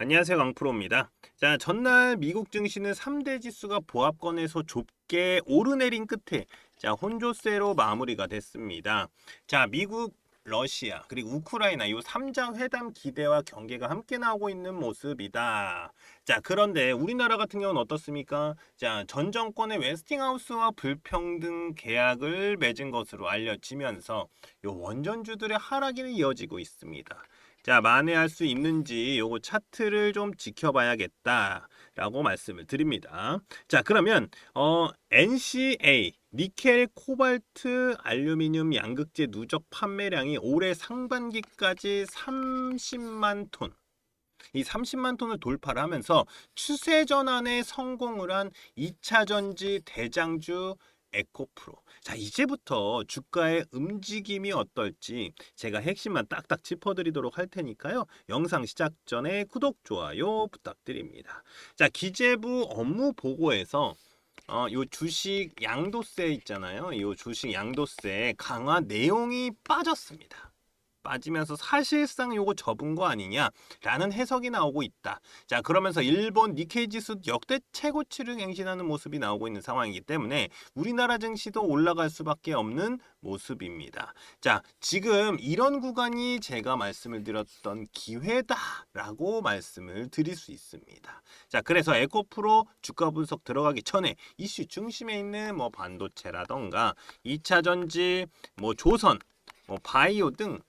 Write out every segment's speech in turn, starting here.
안녕하세요. 강프로입니다. 자, 전날 미국 증시는 3대 지수가 보합권에서 좁게 오르내린 끝에 혼조세로 마무리가 됐습니다. 자, 미국, 러시아, 그리고 우크라이나 이 3자 회담 기대와 경계가 함께 나오고 있는 모습이다. 자, 그런데 우리나라 같은 경우는 어떻습니까? 자, 전 정권의 웨스팅하우스와 불평등 계약을 맺은 것으로 알려지면서 요 원전주들의 하락이 이어지고 있습니다. 자, 만회할 수 있는지 요거 차트를 좀 지켜봐야겠다라고 말씀을 드립니다. 자, 그러면 NCA 니켈, 코발트, 알루미늄 양극재 누적 판매량이 올해 상반기까지 30만 톤. 이 30만 톤을 돌파를 하면서 추세 전환에 성공을 한 2차 전지 대장주 에코프로. 자, 이제부터 주가의 움직임이 어떨지 제가 핵심만 딱딱 짚어드리도록 할 테니까요. 영상 시작 전에 구독, 좋아요 부탁드립니다. 자, 기재부 업무 보고에서 요 주식 양도세 있잖아요. 요 주식 양도세 강화 내용이 빠졌습니다. 빠지면서 사실상 요거 접은 거 아니냐라는 해석이 나오고 있다. 자, 그러면서 일본 니케이 지수 역대 최고치를 갱신하는 모습이 나오고 있는 상황이기 때문에 우리나라 증시도 올라갈 수밖에 없는 모습입니다. 자, 지금 이런 구간이 제가 말씀을 드렸던 기회다라고 말씀을 드릴 수 있습니다. 자, 그래서 에코프로 주가 분석 들어가기 전에 이슈 중심에 있는 뭐 반도체라던가 2차 전지, 뭐 조선, 뭐 바이오 등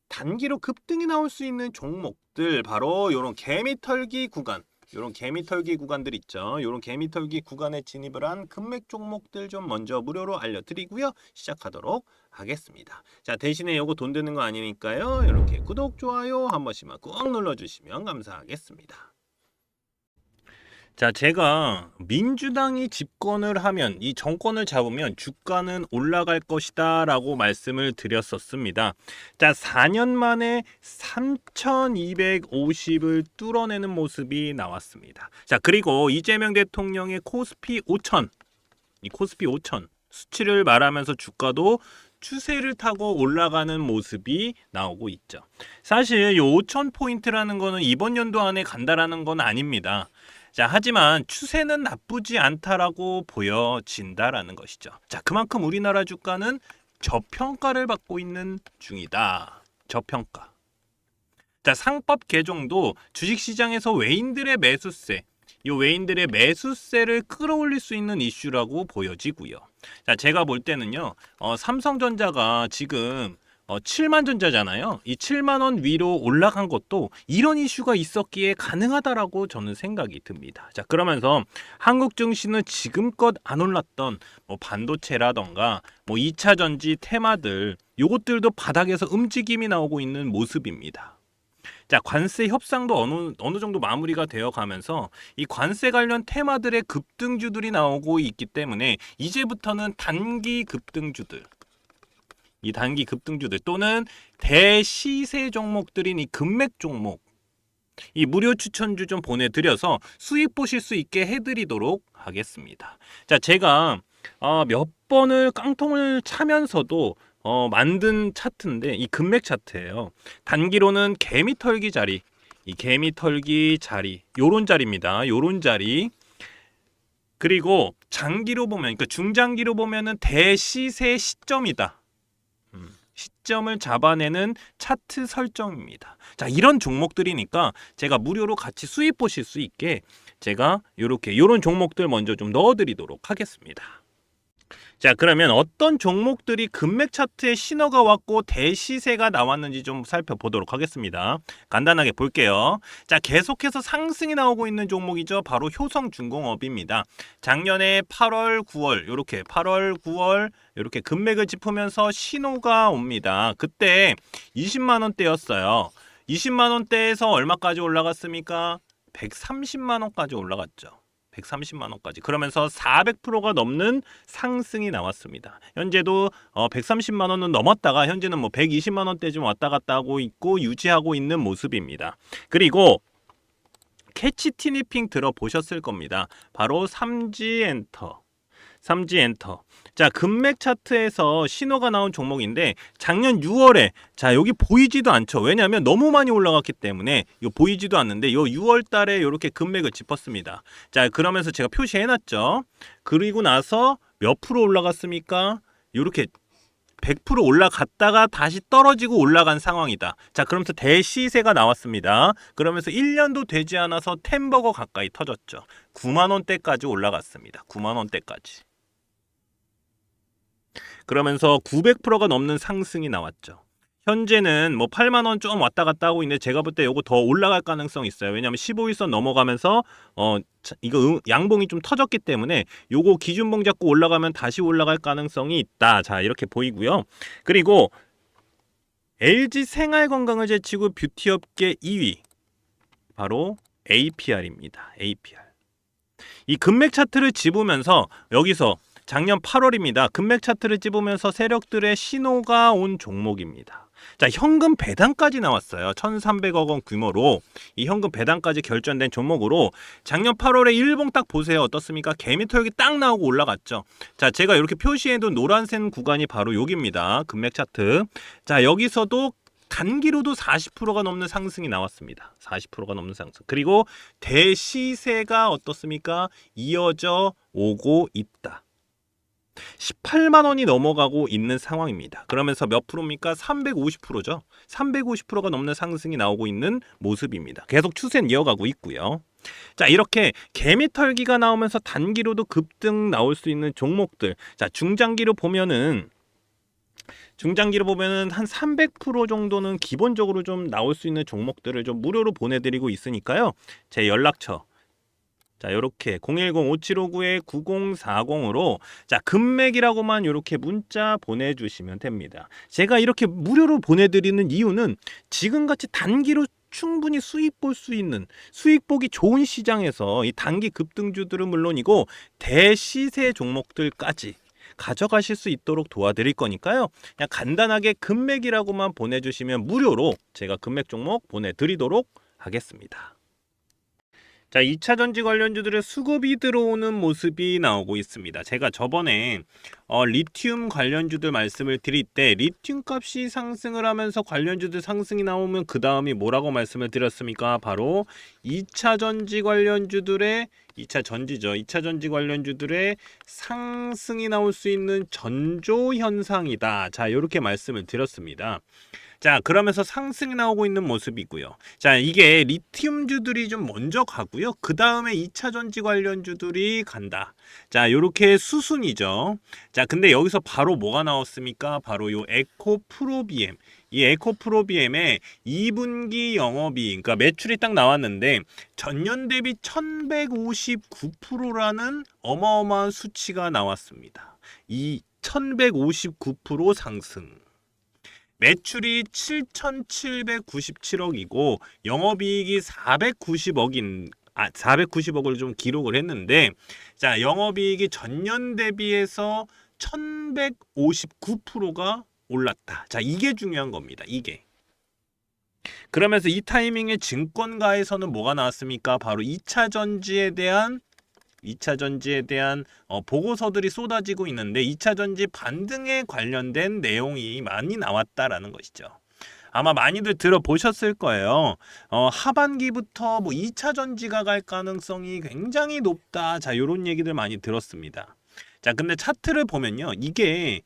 단기로 급등이 나올 수 있는 종목들 바로 요런 개미털기 구간, 요런 개미털기 구간들 있죠. 요런 개미털기 구간에 진입을 한 금맥 종목들 좀 먼저 무료로 알려드리고요. 시작하도록 하겠습니다. 자, 대신에 요거 돈 드는 거 아니니까요. 이렇게 구독, 좋아요 한 번씩만 꾹 눌러주시면 감사하겠습니다. 자, 제가 민주당이 집권을 하면 이 정권을 잡으면 주가는 올라갈 것이다 라고 말씀을 드렸었습니다. 자, 4년 만에 3250을 뚫어내는 모습이 나왔습니다. 자, 그리고 이재명 대통령의 코스피 5000, 이 코스피 5000 수치를 말하면서 주가도 추세를 타고 올라가는 모습이 나오고 있죠. 사실 이 5000포인트라는 거는 이번 연도 안에 간다라는 건 아닙니다. 자, 하지만 추세는 나쁘지 않다라고 보여진다라는 것이죠. 자, 그만큼 우리나라 주가는 저평가를 받고 있는 중이다. 저평가. 자, 상법 개정도 주식시장에서 외인들의 매수세, 이 외인들의 매수세를 끌어올릴 수 있는 이슈라고 보여지고요. 자, 제가 볼 때는요, 삼성전자가 지금 7만 전자잖아요. 이 7만 원 위로 올라간 것도 이런 이슈가 있었기에 가능하다라고 저는 생각이 듭니다. 자, 그러면서 한국 증시는 지금껏 안 올랐던 뭐 반도체라던가 뭐 2차 전지 테마들 요것들도 바닥에서 움직임이 나오고 있는 모습입니다. 자, 관세 협상도 어느 정도 마무리가 되어 가면서 이 관세 관련 테마들의 급등주들이 나오고 있기 때문에 이제부터는 단기 급등주들, 이 단기 급등주들 또는 대시세 종목들인 이 금맥 종목, 이 무료 추천주 좀 보내드려서 수익 보실 수 있게 해드리도록 하겠습니다. 자, 제가 몇 번을 깡통을 차면서도 만든 차트인데 이 금맥 차트예요. 단기로는 개미털기 자리, 이 개미털기 자리, 요런 자리입니다. 요런 자리. 그리고 장기로 보면, 그러니까 중장기로 보면은 대시세 시점이다. 시점을 잡아내는 차트 설정입니다. 자, 이런 종목들이니까 제가 무료로 같이 수익 보실 수 있게 제가 요런 종목들 먼저 좀 넣어드리도록 하겠습니다. 자, 그러면 어떤 종목들이 금맥 차트에 신호가 왔고 대시세가 나왔는지 좀 살펴보도록 하겠습니다. 간단하게 볼게요. 자, 계속해서 상승이 나오고 있는 종목이죠. 바로 효성중공업입니다. 작년에 8월, 9월 이렇게 8월, 9월 이렇게 금맥을 짚으면서 신호가 옵니다. 그때 20만 원대였어요. 20만 원대에서 얼마까지 올라갔습니까? 130만 원까지 올라갔죠. 130만 원까지. 그러면서 400%가 넘는 상승이 나왔습니다. 현재도 130만 원은 넘었다가 현재는 뭐 120만 원대쯤 왔다 갔다 하고 있고 유지하고 있는 모습입니다. 그리고 캐치 티니핑 들어보셨을 겁니다. 바로 삼지엔터. 자, 금맥 차트에서 신호가 나온 종목인데 작년 6월에 자, 여기 보이지도 않죠. 왜냐하면 너무 많이 올라갔기 때문에 이거 보이지도 않는데 요 6월 달에 이렇게 금맥을 짚었습니다. 자, 그러면서 제가 표시해 놨죠. 그리고 나서 몇 프로 올라갔습니까? 이렇게 100% 올라갔다가 다시 떨어지고 올라간 상황이다. 자, 그러면서 대시세가 나왔습니다. 그러면서 1년도 되지 않아서 템버거 가까이 터졌죠. 9만 원대까지 올라갔습니다. 9만 원대까지. 그러면서 900%가 넘는 상승이 나왔죠. 현재는 뭐 8만 원 좀 왔다 갔다 하고 있는데 제가 볼 때 요거 더 올라갈 가능성이 있어요. 왜냐하면 15일선 넘어가면서 이거 양봉이 좀 터졌기 때문에 요거 기준봉 잡고 올라가면 다시 올라갈 가능성이 있다. 자, 이렇게 보이고요. 그리고 LG 생활건강을 제치고 뷰티업계 2위 바로 APR입니다. APR. 이 금맥 차트를 집으면서 여기서 작년 8월입니다. 금맥 차트를 집으면서 세력들의 신호가 온 종목입니다. 자, 현금 배당까지 나왔어요. 1,300억 원 규모로 이 현금 배당까지 결정된 종목으로 작년 8월에 일봉 딱 보세요. 어떻습니까? 개미털기 딱 나오고 올라갔죠. 자, 제가 이렇게 표시해둔 노란색 구간이 바로 여기입니다. 금맥 차트. 자, 여기서도 단기로도 40%가 넘는 상승이 나왔습니다. 40%가 넘는 상승. 그리고 대시세가 어떻습니까? 이어져 오고 있다. 18만 원이 넘어가고 있는 상황입니다. 그러면서 몇 프로입니까? 350%죠. 350%가 넘는 상승이 나오고 있는 모습입니다. 계속 추세는 이어가고 있고요. 자, 이렇게 개미털기가 나오면서 단기로도 급등 나올 수 있는 종목들. 자, 중장기로 보면은 한 300% 정도는 기본적으로 좀 나올 수 있는 종목들을 좀 무료로 보내드리고 있으니까요. 제 연락처 자, 요렇게 010-5759-9040으로 자, 금맥이라고만 요렇게 문자 보내주시면 됩니다. 제가 이렇게 무료로 보내드리는 이유는 지금같이 단기로 충분히 수익 볼 수 있는 수익 보기 좋은 시장에서 이 단기 급등주들은 물론이고 대시세 종목들까지 가져가실 수 있도록 도와드릴 거니까요. 그냥 간단하게 금맥이라고만 보내주시면 무료로 제가 금맥 종목 보내드리도록 하겠습니다. 자, 2차 전지 관련주들의 수급이 들어오는 모습이 나오고 있습니다. 제가 저번에 리튬 관련주들 말씀을 드릴 때 리튬 값이 상승을 하면서 관련주들 상승이 나오면 그 다음이 뭐라고 말씀을 드렸습니까? 바로 2차 전지 관련주들의 2차 전지죠. 2차 전지 관련주들의 상승이 나올 수 있는 전조 현상이다. 자, 이렇게 말씀을 드렸습니다. 자, 그러면서 상승이 나오고 있는 모습이고요. 자, 이게 리튬주들이 좀 먼저 가고요. 그 다음에 2차 전지 관련주들이 간다. 자, 요렇게 수순이죠. 자, 근데 여기서 바로 뭐가 나왔습니까? 바로 요 에코프로비엠. 이 에코프로비엠의 2분기 영업이익, 그러니까 매출이 딱 나왔는데 전년 대비 1159%라는 어마어마한 수치가 나왔습니다. 이 1159% 상승. 매출이 7,797억이고 영업이익이 490억을 좀 기록을 했는데 자, 영업이익이 전년 대비해서 1,159%가 올랐다. 자, 이게 중요한 겁니다. 이게. 그러면서 이 타이밍에 증권가에서는 뭐가 나왔습니까? 바로 2차 전지에 대한 보고서들이 쏟아지고 있는데 2차 전지 반등에 관련된 내용이 많이 나왔다라는 것이죠. 아마 많이들 들어보셨을 거예요. 하반기부터 뭐 2차 전지가 갈 가능성이 굉장히 높다. 자, 이런 얘기들 많이 들었습니다. 자, 근데 차트를 보면요. 이게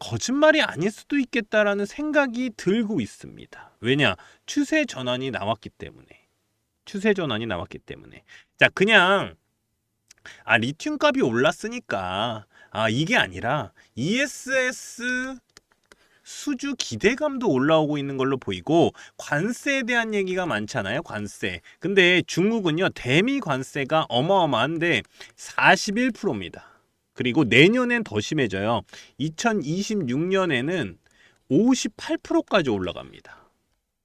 거짓말이 아닐 수도 있겠다라는 생각이 들고 있습니다. 왜냐? 추세 전환이 나왔기 때문에. 자, 그냥 리튬 값이 올랐으니까 이게 아니라 ESS 수주 기대감도 올라오고 있는 걸로 보이고 관세에 대한 얘기가 많잖아요. 관세. 근데 중국은요. 대미 관세가 어마어마한데 41%입니다. 그리고 내년엔 더 심해져요. 2026년에는 58%까지 올라갑니다.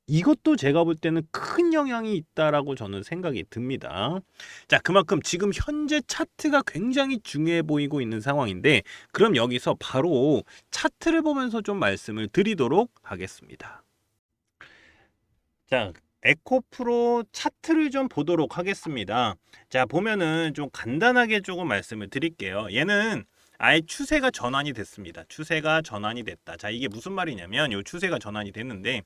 이것도 제가 볼 때는 큰 영향이 있다라고 저는 생각이 듭니다. 자, 그만큼 지금 현재 차트가 굉장히 중요해 보이고 있는 상황인데 그럼 여기서 바로 차트를 보면서 좀 말씀을 드리도록 하겠습니다. 자, 에코프로 차트를 좀 보도록 하겠습니다. 자, 보면은 좀 간단하게 조금 말씀을 드릴게요. 얘는 아예 추세가 전환이 됐습니다. 추세가 전환이 됐다. 자, 이게 무슨 말이냐면 요 추세가 전환이 됐는데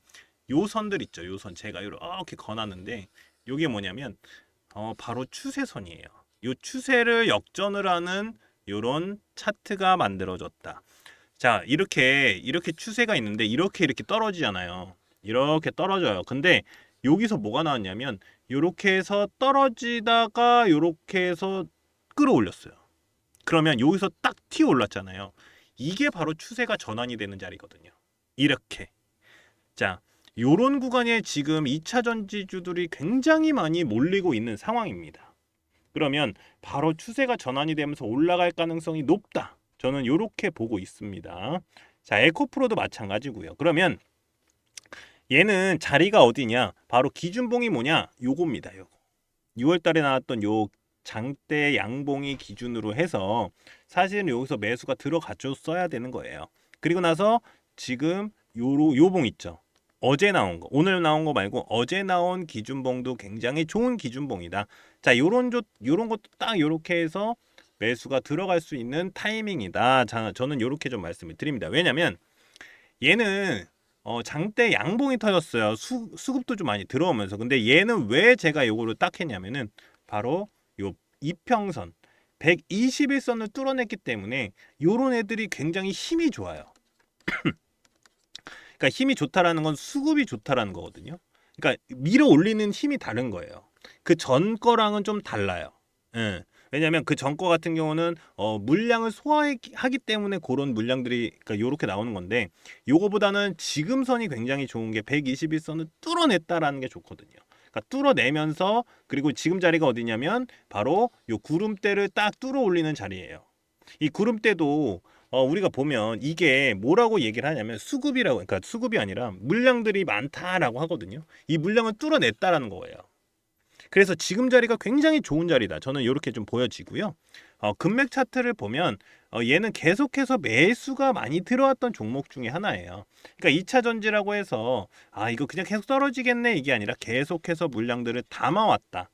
요 선들 있죠. 요 선 제가 이렇게 거놨는데 요게 뭐냐면 바로 추세선이에요. 요 추세를 역전을 하는 요런 차트가 만들어졌다. 자, 이렇게 추세가 있는데 이렇게 떨어지잖아요. 이렇게 떨어져요. 근데 여기서 뭐가 나왔냐면 요렇게 해서 떨어지다가 요렇게 해서 끌어올렸어요. 그러면 여기서 딱 튀어 올랐잖아요. 이게 바로 추세가 전환이 되는 자리거든요. 이렇게. 자, 요런 구간에 지금 2차 전지주들이 굉장히 많이 몰리고 있는 상황입니다. 그러면 바로 추세가 전환이 되면서 올라갈 가능성이 높다. 저는 이렇게 보고 있습니다. 자, 에코프로도 마찬가지고요. 그러면 얘는 자리가 어디냐? 바로 기준봉이 뭐냐? 요겁니다. 요거. 6월 달에 나왔던 요 장대 양봉이 기준으로 해서 사실은 여기서 매수가 들어가줬어야 되는 거예요. 그리고 나서 지금 요 봉 있죠. 어제 나온 거, 오늘 나온 거 말고 어제 나온 기준봉도 굉장히 좋은 기준봉이다. 자, 요런 것도 딱 요렇게 해서 매수가 들어갈 수 있는 타이밍이다. 자, 저는 요렇게 좀 말씀을 드립니다. 왜냐면 얘는 장대 양봉이 터졌어요. 수급도 좀 많이 들어오면서. 근데 얘는 왜 제가 요거를 딱 했냐면은 바로 요 이평선 121선을 뚫어냈기 때문에 요런 애들이 굉장히 힘이 좋아요. 그러니까 힘이 좋다라는 건 수급이 좋다라는 거거든요. 그러니까 밀어 올리는 힘이 다른 거예요. 그 전 거랑은 좀 달라요. 예. 왜냐하면 그 전 거 같은 경우는 물량을 소화하기 때문에 그런 물량들이 그러니까 요렇게 나오는 건데 요거보다는 지금 선이 굉장히 좋은 게 121선을 뚫어냈다라는 게 좋거든요. 그러니까 뚫어내면서 그리고 지금 자리가 어디냐면 바로 요 구름대를 딱 뚫어 올리는 자리예요. 이 구름대도 우리가 보면 이게 뭐라고 얘기를 하냐면 수급이라고, 그러니까 수급이 아니라 물량들이 많다라고 하거든요. 이 물량을 뚫어냈다라는 거예요. 그래서 지금 자리가 굉장히 좋은 자리다. 저는 이렇게 좀 보여지고요. 금맥 차트를 보면 얘는 계속해서 매수가 많이 들어왔던 종목 중에 하나예요. 그러니까 2차 전지라고 해서 이거 그냥 계속 떨어지겠네 이게 아니라 계속해서 물량들을 담아왔다.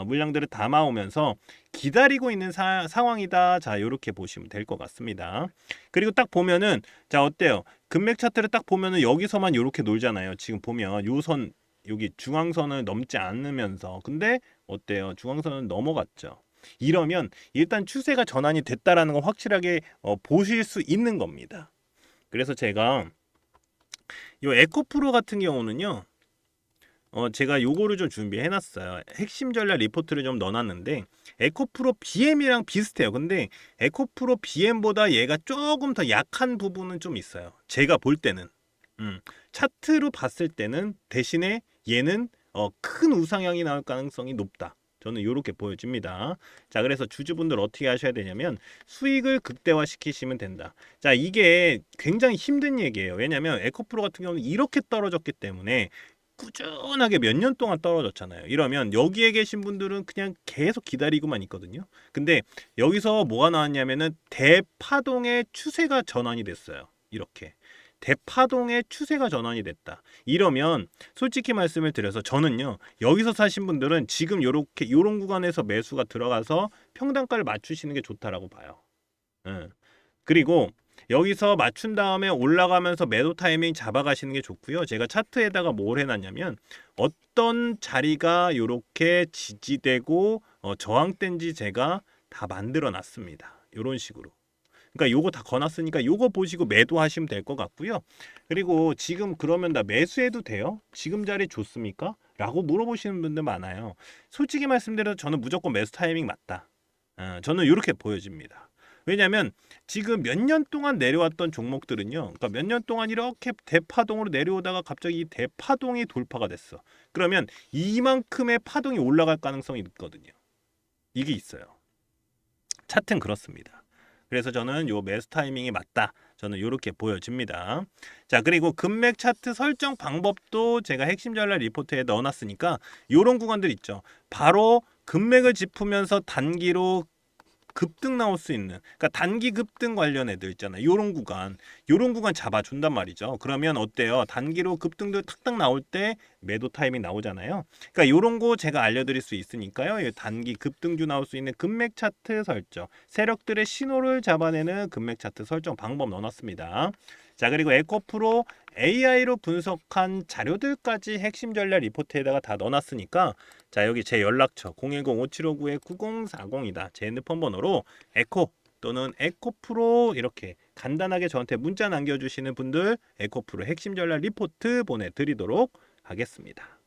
물량들을 담아오면서 기다리고 있는 상황이다. 자, 이렇게 보시면 될 것 같습니다. 그리고 딱 보면은 자, 어때요? 금맥 차트를 딱 보면은 여기서만 이렇게 놀잖아요. 지금 보면 요 선 여기 중앙선을 넘지 않으면서 근데 어때요? 중앙선은 넘어갔죠. 이러면 일단 추세가 전환이 됐다라는 걸 확실하게 보실 수 있는 겁니다. 그래서 제가 요 에코프로 같은 경우는요. 제가 요거를 좀 준비해 놨어요. 핵심 전략 리포트를 좀 넣어놨는데 에코프로 BM이랑 비슷해요. 근데 에코프로 BM보다 얘가 조금 더 약한 부분은 좀 있어요. 제가 볼 때는 차트로 봤을 때는 대신에 얘는 큰 우상향이 나올 가능성이 높다. 저는 이렇게 보여집니다. 자, 그래서 주주분들 어떻게 하셔야 되냐면 수익을 극대화시키시면 된다. 자, 이게 굉장히 힘든 얘기예요. 왜냐하면 에코프로 같은 경우는 이렇게 떨어졌기 때문에 꾸준하게 몇 년 동안 떨어졌잖아요. 이러면 여기에 계신 분들은 그냥 계속 기다리고만 있거든요. 근데 여기서 뭐가 나왔냐면은 대파동의 추세가 전환이 됐어요. 이렇게. 대파동의 추세가 전환이 됐다. 이러면 솔직히 말씀을 드려서 저는요. 여기서 사신 분들은 지금 요런 구간에서 매수가 들어가서 평단가를 맞추시는 게 좋다라고 봐요. 그리고 여기서 맞춘 다음에 올라가면서 매도 타이밍 잡아가시는 게 좋고요. 제가 차트에다가 뭘 해놨냐면 어떤 자리가 이렇게 지지되고 저항된지 제가 다 만들어 놨습니다. 이런 식으로. 그러니까 요거 다 거놨으니까 요거 보시고 매도하시면 될 것 같고요. 그리고 지금 그러면 나 매수해도 돼요? 지금 자리 좋습니까? 라고 물어보시는 분들 많아요. 솔직히 말씀드려서 저는 무조건 매수 타이밍 맞다. 저는 이렇게 보여집니다. 왜냐하면 지금 몇 년 동안 내려왔던 종목들은요. 그러니까 몇 년 동안 이렇게 대파동으로 내려오다가 갑자기 이 대파동이 돌파가 됐어. 그러면 이만큼의 파동이 올라갈 가능성이 있거든요. 이게 있어요. 차트는 그렇습니다. 그래서 저는 요 매수 타이밍이 맞다. 저는 이렇게 보여집니다. 자, 그리고 금맥 차트 설정 방법도 제가 핵심 전략 리포트에 넣어놨으니까 요런 구간들 있죠. 바로 금맥을 짚으면서 단기로 급등 나올 수 있는, 그러니까 단기 급등 관련 애들 있잖아요. 요런 구간 잡아준단 말이죠. 그러면 어때요? 단기로 급등도 탁탁 나올 때 매도 타이밍 나오잖아요. 그러니까 요런 거 제가 알려드릴 수 있으니까요. 이 단기 급등주 나올 수 있는 금맥 차트 설정, 세력들의 신호를 잡아내는 금맥 차트 설정 방법 넣어놨습니다. 자, 그리고 에코프로 AI로 분석한 자료들까지 핵심 전략 리포트에다가 다 넣어놨으니까, 자, 여기 제 연락처 010-575-9040이다. 제 핸드폰 번호로 에코 또는 에코프로 이렇게 간단하게 저한테 문자 남겨주시는 분들 에코프로 핵심 전략 리포트 보내드리도록 하겠습니다.